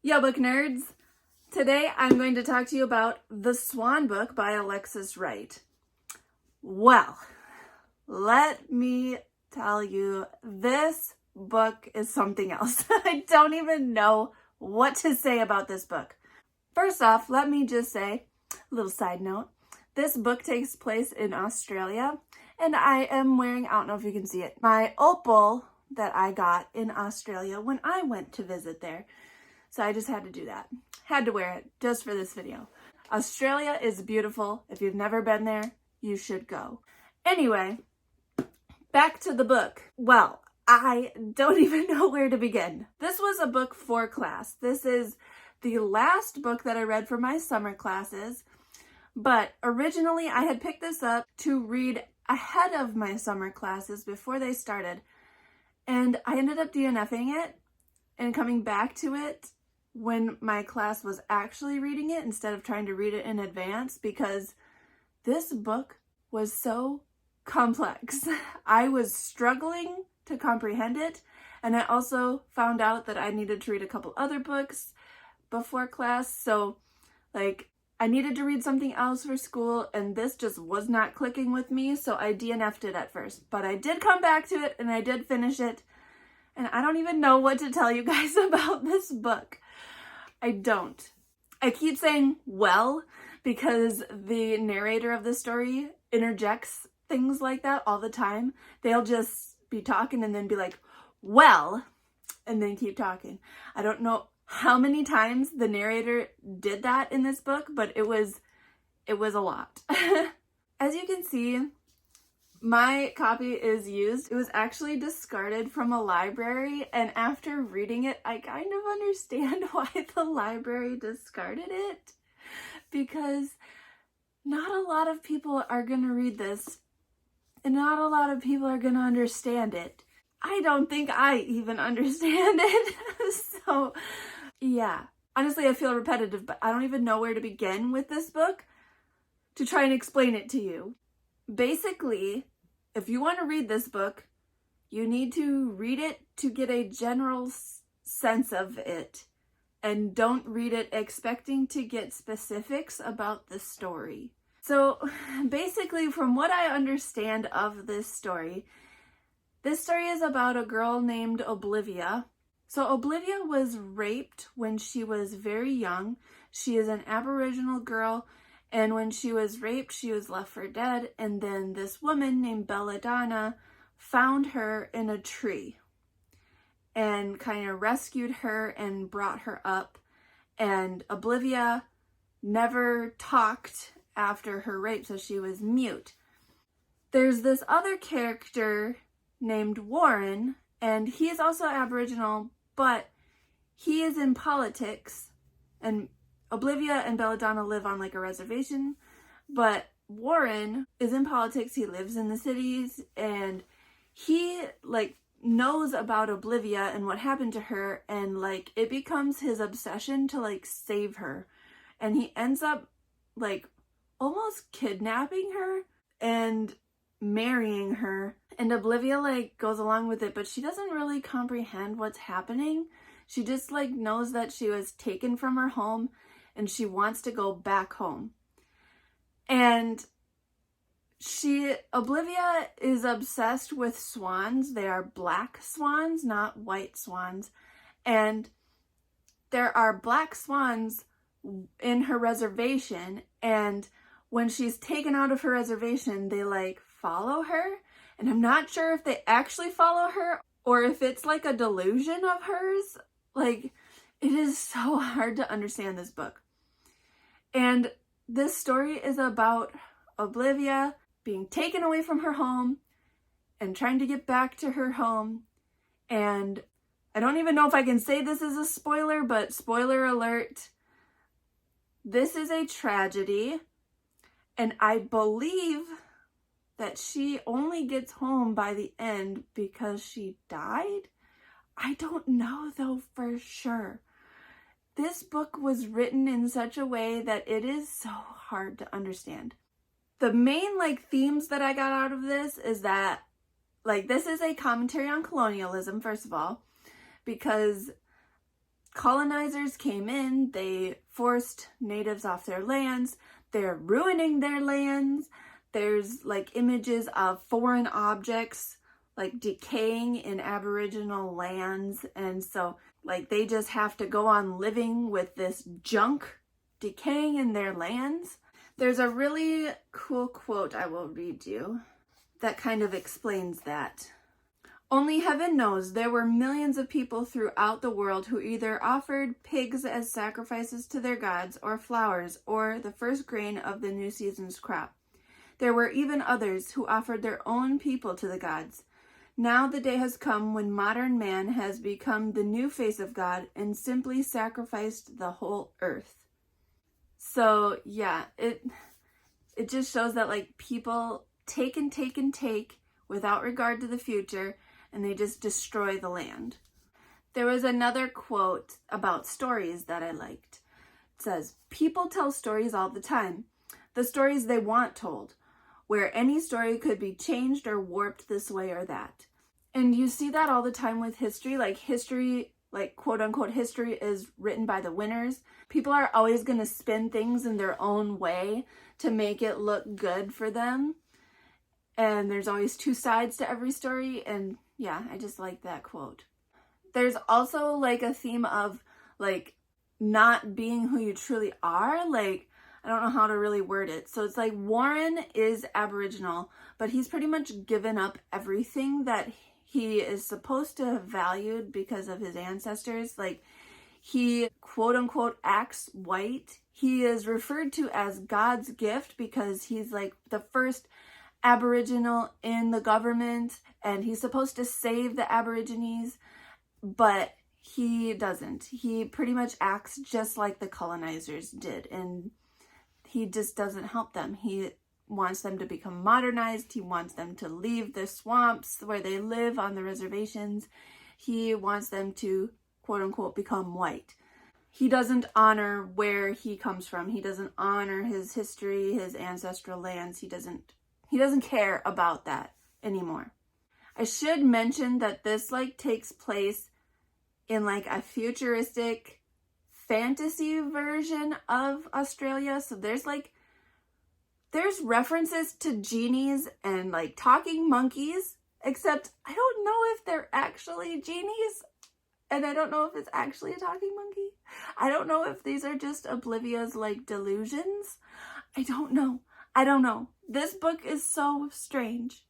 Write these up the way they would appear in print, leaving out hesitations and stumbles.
Yo, book nerds! Today I'm going to talk to you about The SWAN book by Alexis Wright. Well, let me tell you, this book is something else. I don't even know what to say about this book. First off, let me just say, a little side note, this book takes place in Australia, and I am wearing, I don't know if you can see it, my opal that I got in Australia when I went to visit there. So I just had to do that. Had to wear it just for this video. Australia is beautiful. If you've never been there, you should go. Anyway, back to the book. Well, I don't even know where to begin. This was a book for class. This is the last book that I read for my summer classes, but originally I had picked this up to read ahead of my summer classes before they started, and I ended up DNFing it and coming back to it when my class was actually reading it instead of trying to read it in advance, because this book was so complex. I was struggling to comprehend it, and I also found out that I needed to read a couple other books before class, so I needed to read something else for school, and this just was not clicking with me, so I DNF'd it at first. But I did come back to it, and I did finish it, and I don't even know what to tell you guys about this book. I don't. I keep saying well because the narrator of the story interjects things like that all the time. They'll just be talking and then be like, well, and then keep talking. I don't know how many times the narrator did that in this book, but it was a lot. As you can see, my copy is used. It was actually discarded from a library, and after reading it, I kind of understand why the library discarded it, because not a lot of people are going to read this, and not a lot of people are going to understand it. I don't think I even understand it. So, yeah. Honestly, I feel repetitive, but I don't even know where to begin with this book to try and explain it to you. Basically, if you want to read this book, you need to read it to get a general sense of it, and don't read it expecting to get specifics about the story. So basically, from what I understand of this story is about a girl named Olivia. So Olivia was raped when she was very young. She is an Aboriginal girl, and when she was raped, she was left for dead, and then this woman named Belladonna found her in a tree and kind of rescued her and brought her up, and Olivia never talked after her rape, so she was mute. There's this other character named Warren, and he is also Aboriginal, but he is in politics, and Olivia and Belladonna live on a reservation, but Warren is in politics. He lives in the cities, and he knows about Olivia and what happened to her, and it becomes his obsession to save her, and he ends up almost kidnapping her and marrying her, and Olivia goes along with it, but she doesn't really comprehend what's happening. She just knows that she was taken from her home and she wants to go back home. And Olivia is obsessed with swans. They are black swans, not white swans. And there are black swans in her reservation, and when she's taken out of her reservation, they follow her. And I'm not sure if they actually follow her or if it's a delusion of hers. It is so hard to understand this book. And this story is about Olivia being taken away from her home and trying to get back to her home. And I don't even know if I can say this is a spoiler, but spoiler alert, this is a tragedy. And I believe that she only gets home by the end because she died. I don't know though for sure. This book was written in such a way that it is so hard to understand. The main themes that I got out of this is that this is a commentary on colonialism, first of all, because colonizers came in, they forced natives off their lands, they're ruining their lands. There's like images of foreign objects like decaying in Aboriginal lands, and so like they just have to go on living with this junk decaying in their lands. There's a really cool quote I will read you that kind of explains that. Only heaven knows there were millions of people throughout the world who either offered pigs as sacrifices to their gods, or flowers, or the first grain of the new season's crop. There were even others who offered their own people to the gods. Now the day has come when modern man has become the new face of God and simply sacrificed the whole earth. So yeah, it just shows that like people take and take and take without regard to the future, and they just destroy the land. There was another quote about stories that I liked. It says, "People tell stories all the time, the stories they want told, where any story could be changed or warped this way or that." And you see that all the time with history, like quote unquote history is written by the winners. People are always going to spin things in their own way to make it look good for them. And there's always two sides to every story. And yeah, I just like that quote. There's also like a theme of like not being who you truly are. Like, I don't know how to really word it. So it's like Warren is Aboriginal, but he's pretty much given up everything that he is supposed to have valued because of his ancestors. Like, he quote unquote acts white. He is referred to as God's gift because he's like the first Aboriginal in the government, and he's supposed to save the Aborigines, but he doesn't. He pretty much acts just like the colonizers did, and he just doesn't help them. He wants them to become modernized. He wants them to leave the swamps where they live on the reservations. He wants them to, quote unquote, become white. He doesn't honor where he comes from. He doesn't honor his history, his ancestral lands. He doesn't care about that anymore. I should mention that this like takes place in like a futuristic fantasy version of Australia. So there's references to genies and like talking monkeys, except I don't know if they're actually genies, and I don't know if it's actually a talking monkey. I don't know if these are just Oblivia's like delusions. I don't know. This book is so strange.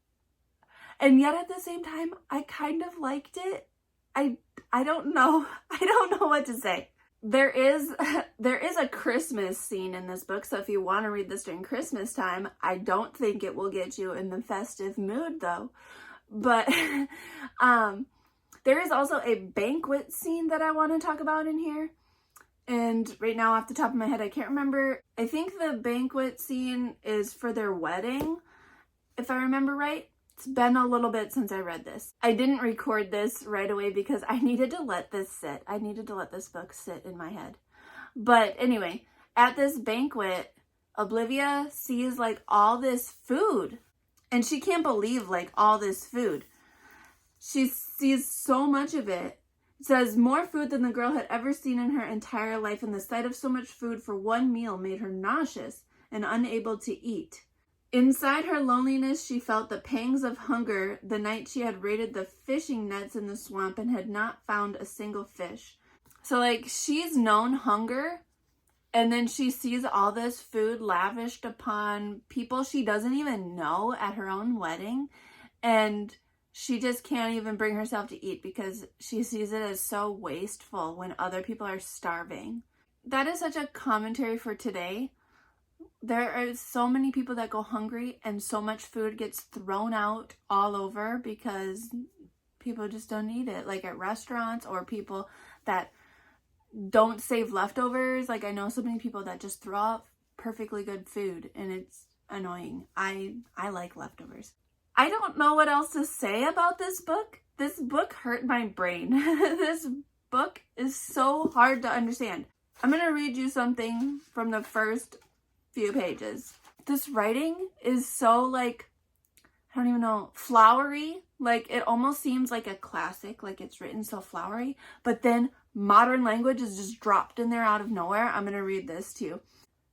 And yet at the same time, I kind of liked it. I don't know. I don't know what to say. There is a Christmas scene in this book, so if you want to read this during Christmas time, I don't think it will get you in the festive mood though. But there is also a banquet scene that I want to talk about in here. And right now off the top of my head, I can't remember. I think the banquet scene is for their wedding, if I remember right. It's been a little bit since I read this. I didn't record this right away because I needed to let this sit. I needed to let this book sit in my head. But anyway, at this banquet, Oblivia sees like all this food, and she can't believe like all this food. She sees so much of it. It says, more food than the girl had ever seen in her entire life, and the sight of so much food for one meal made her nauseous and unable to eat. Inside her loneliness, she felt the pangs of hunger the night she had raided the fishing nets in the swamp and had not found a single fish. So like, she's known hunger, and then she sees all this food lavished upon people she doesn't even know at her own wedding, and she just can't even bring herself to eat because she sees it as so wasteful when other people are starving. That is such a commentary for today. There are so many people that go hungry, and so much food gets thrown out all over because people just don't eat it, like at restaurants, or people that don't save leftovers. Like, I know so many people that just throw out perfectly good food, and it's annoying. I like leftovers. I don't know what else to say about this book. This book hurt my brain. This book is so hard to understand. I'm going to read you something from the first few pages. This writing is so like, I don't even know, flowery. Like, it almost seems like a classic, like it's written so flowery, but then modern language is just dropped in there out of nowhere. I'm going to read this to you.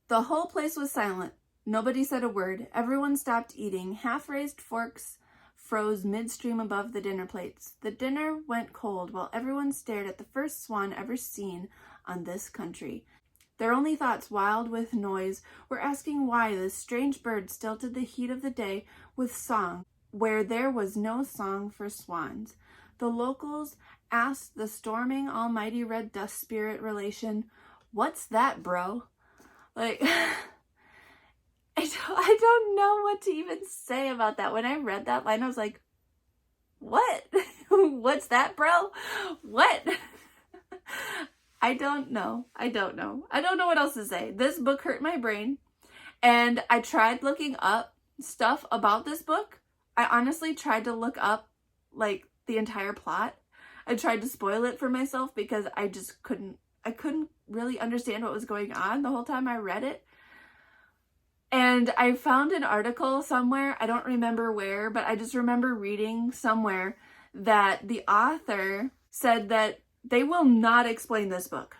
The whole place was silent. Nobody said a word. Everyone stopped eating. Half-raised forks froze midstream above the dinner plates. The dinner went cold while everyone stared at the first swan ever seen on this country. Their only thoughts, wild with noise, were asking why this strange bird stilted the heat of the day with song, where there was no song for swans. The locals asked the storming almighty red dust spirit relation, "What's that, bro?" Like, I don't know what to even say about that. When I read that line, I was like, what? What's that, bro? What? I don't know. I don't know what else to say. This book hurt my brain, and I tried looking up stuff about this book. I honestly tried to look up, like, the entire plot. I tried to spoil it for myself because I just couldn't really understand what was going on the whole time I read it. And I found an article somewhere, I don't remember where, but I just remember reading somewhere that the author said that they will not explain this book.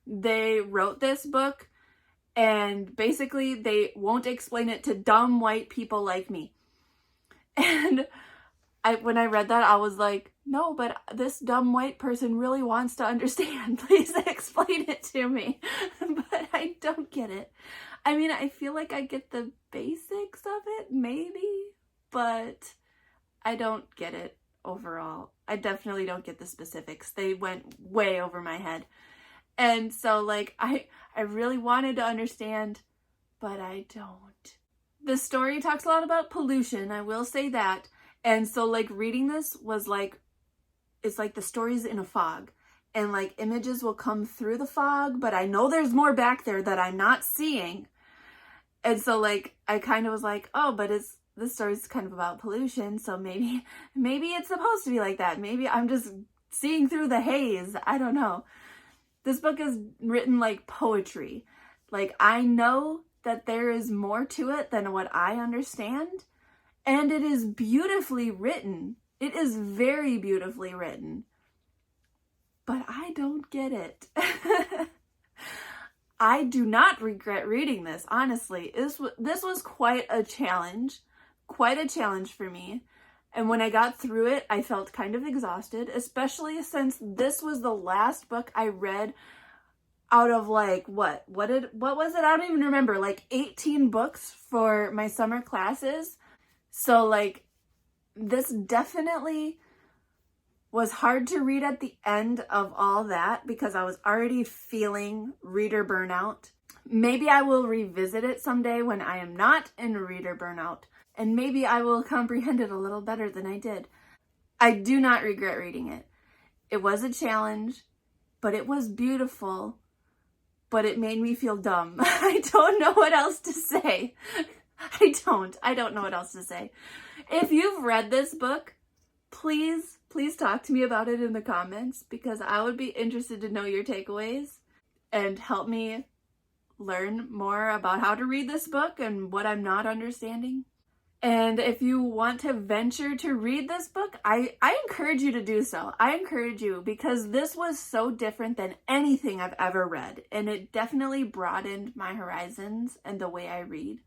They wrote this book and basically they won't explain it to dumb white people like me. And when I read that, I was like, no, but this dumb white person really wants to understand. Please explain it to me. But I don't get it. I mean, I feel like I get the basics of it, maybe, but I don't get it overall. I definitely don't get the specifics. They went way over my head. And so, like, I really wanted to understand, but I don't. The story talks a lot about pollution, I will say that. And so, like, reading this was like, it's like the story's in a fog. And, like, images will come through the fog, but I know there's more back there that I'm not seeing. And so, like, I kind of was like, oh, but this story's kind of about pollution, so maybe it's supposed to be like that. Maybe I'm just seeing through the haze. I don't know. This book is written like poetry. Like, I know that there is more to it than what I understand, and it is beautifully written. It is very beautifully written. But I don't get it. I do not regret reading this, honestly. This was quite a challenge for me. And when I got through it, I felt kind of exhausted, especially since this was the last book I read out of, like, what was it? I don't even remember, like 18 books for my summer classes. So, like, this definitely was hard to read at the end of all that because I was already feeling reader burnout. Maybe I will revisit it someday when I am not in reader burnout, and maybe I will comprehend it a little better than I did. I do not regret reading it. It was a challenge, but it was beautiful, but it made me feel dumb. I don't know what else to say. I don't know what else to say. If you've read this book, please talk to me about it in the comments, because I would be interested to know your takeaways and help me learn more about how to read this book and what I'm not understanding. And if you want to venture to read this book, I encourage you to do so. I encourage you, because this was so different than anything I've ever read, and it definitely broadened my horizons and the way I read.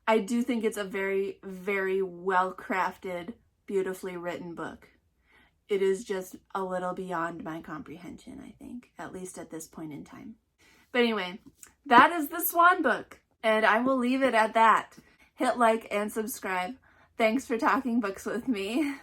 I do think it's a very, very well-crafted, beautifully written book. It is just a little beyond my comprehension, I think, at least at this point in time. But anyway, that is the Swan book, and I will leave it at that. Hit like and subscribe. Thanks for talking books with me.